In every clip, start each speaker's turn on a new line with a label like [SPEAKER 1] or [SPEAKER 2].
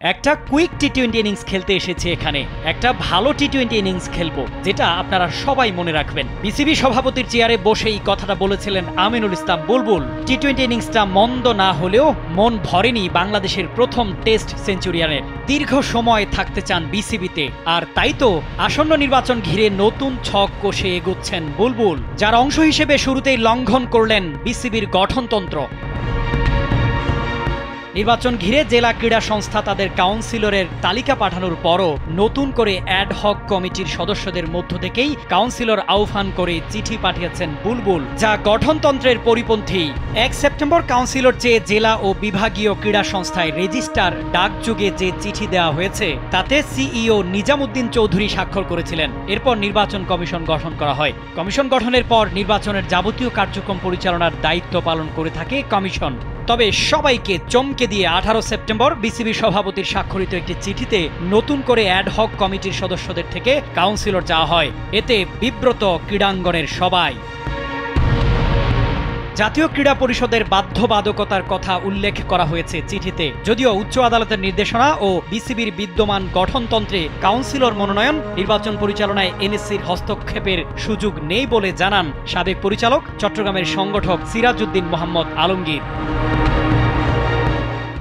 [SPEAKER 1] একটা quick টি-20 innings খেলতে এসেছে এখানে। একটা ভালো টি-20 ইনিংস খেলবো, যেটা আপনারা সবাই মনে রাখবেন। বিসিবি সভাপতির চেয়ারে বসেই কথাটা বলেছিলেন আমিনুল ইসলাম বুলবুল। টি-20 ইনিংসটা মন্দ না হলেও মন ভরেনি বাংলাদেশের প্রথম টেস্ট সেঞ্চুরিয়ানের। দীর্ঘ সময় থাকতে চান বিসিবিতে, আর তাই তো আসন্ন নির্বাচন ঘিরে নতুন ছক কষে এগোচ্ছেন বুলবুল, যার অংশ হিসেবে শুরুতেই লঙ্ঘন করলেন বিসিবির গঠনতন্ত্র। নির্বাচন ঘিরে জেলা ক্রীড়া সংস্থা তাদের কাউন্সিলরের তালিকা পাঠানোর পরও নতুন করে অ্যাডহক কমিটির সদস্যদের মধ্য থেকেই কাউন্সিলর আহ্বান করে চিঠি পাঠিয়েছেন বুলবুল, যা গঠনতন্ত্রের পরিপন্থী। 1 সেপ্টেম্বর কাউন্সিলর চেয়ে জেলা ও বিভাগীয় ক্রীড়া সংস্থায় রেজিস্ট্রার ডাকযোগে যে চিঠি দেওয়া হয়েছে তাতে সিইও নিজামুদ্দিন চৌধুরী স্বাক্ষর করেছিলেন। এরপর নির্বাচন কমিশন গঠন করা হয়। কমিশন গঠনের পর নির্বাচনের যাবতীয় কার্যক্রম পরিচালনার দায়িত্ব পালন করে থাকে কমিশন। তবে সবাইকে চমকে দিয়ে 18 সেপ্টেম্বর বিসিবি সভাপতির স্বাক্ষরিত একটি চিঠিতে নতুন করে অ্যাডহক কমিটির সদস্যদের থেকে কাউন্সিলর চাওয়া হয়। এতে বিব্রত ক্রীড়াঙ্গনের সবাই। জাতীয় ক্রীড়া পরিষদের বাধ্যবাধকতার কথা উল্লেখ করা হয়েছে চিঠিতে। যদিও উচ্চ আদালতের নির্দেশনা ও বিসিবির বিদ্যমান গঠনতন্ত্রে কাউন্সিলর মনোনয়ন, নির্বাচন পরিচালনায় এনএসসির হস্তক্ষেপের সুযোগ নেই বলে জানান সাবেক পরিচালক চট্টগ্রামের সংগঠক সিরাজউদ্দিন মোহাম্মদ আলমগীর।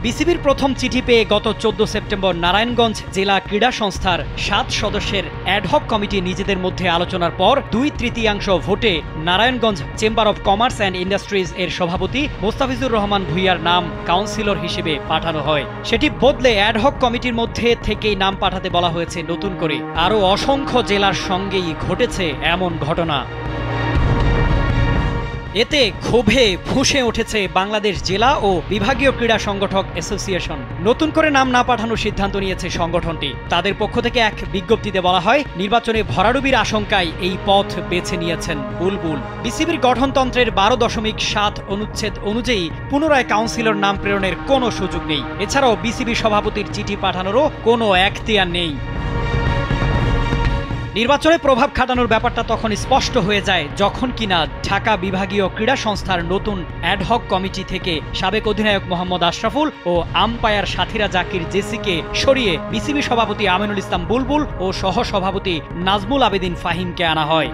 [SPEAKER 1] বিসিবির প্রথম চিঠি পেয়ে গত 14 সেপ্টেম্বর নারায়ণগঞ্জ জেলা ক্রীড়া সংস্থার 7 সদস্যের অ্যাডহক কমিটি নিজেদের মধ্যে আলোচনার পর 2/3 ভোটে Narayanganj chamber of commerce and industries এর সভাপতি মোস্তাফিজুর রহমান ভূঁইয়ার নাম কাউন্সিলর হিসেবে পাঠানো হয়। সেটি বদলে অ্যাডহক কমিটির মধ্যে থেকেই নাম পাঠাতে বলা হয়েছে নতুন করে। আরও অসংখ্য জেলার সঙ্গেই ঘটেছে এমন ঘটনা। এতে ক্ষোভে ফুঁসে উঠেছে বাংলাদেশ জেলা ও বিভাগীয় ক্রীড়া সংগঠক অ্যাসোসিয়েশন। নতুন করে নাম না পাঠানোর সিদ্ধান্ত নিয়েছে সংগঠনটি। তাদের পক্ষ থেকে এক বিজ্ঞপ্তিতে বলা হয়, নির্বাচনে ভরাডুবির আশঙ্কায় এই পথ বেছে নিয়েছেন বুলবুল। বিসিবির গঠনতন্ত্রের 12.7 অনুচ্ছেদ অনুযায়ী পুনরায় কাউন্সিলর নাম প্রেরণের কোনো সুযোগ নেই। এছাড়াও বিসিবি সভাপতির চিঠি পাঠানোরও কোনো এখতিয়ার নেই। নির্বাচনে প্রভাব খাটানোর ব্যাপারটা তখন স্পষ্ট হয়ে যায় যখন কিনা ঢাকা বিভাগীয় ক্রীড়া সংস্থার নতুন অ্যাডহক কমিটি থেকে সাবেক অধিনায়ক মোহাম্মদ আশরাফুল ও আম্পায়ার সাথীরা জাকির জেসিকে সরিয়ে বিসিবি সভাপতি আমিনুল ইসলাম বুলবুল ও সহ সভাপতি নাজমুল আবেদিন ফাহিমকে আনা হয়।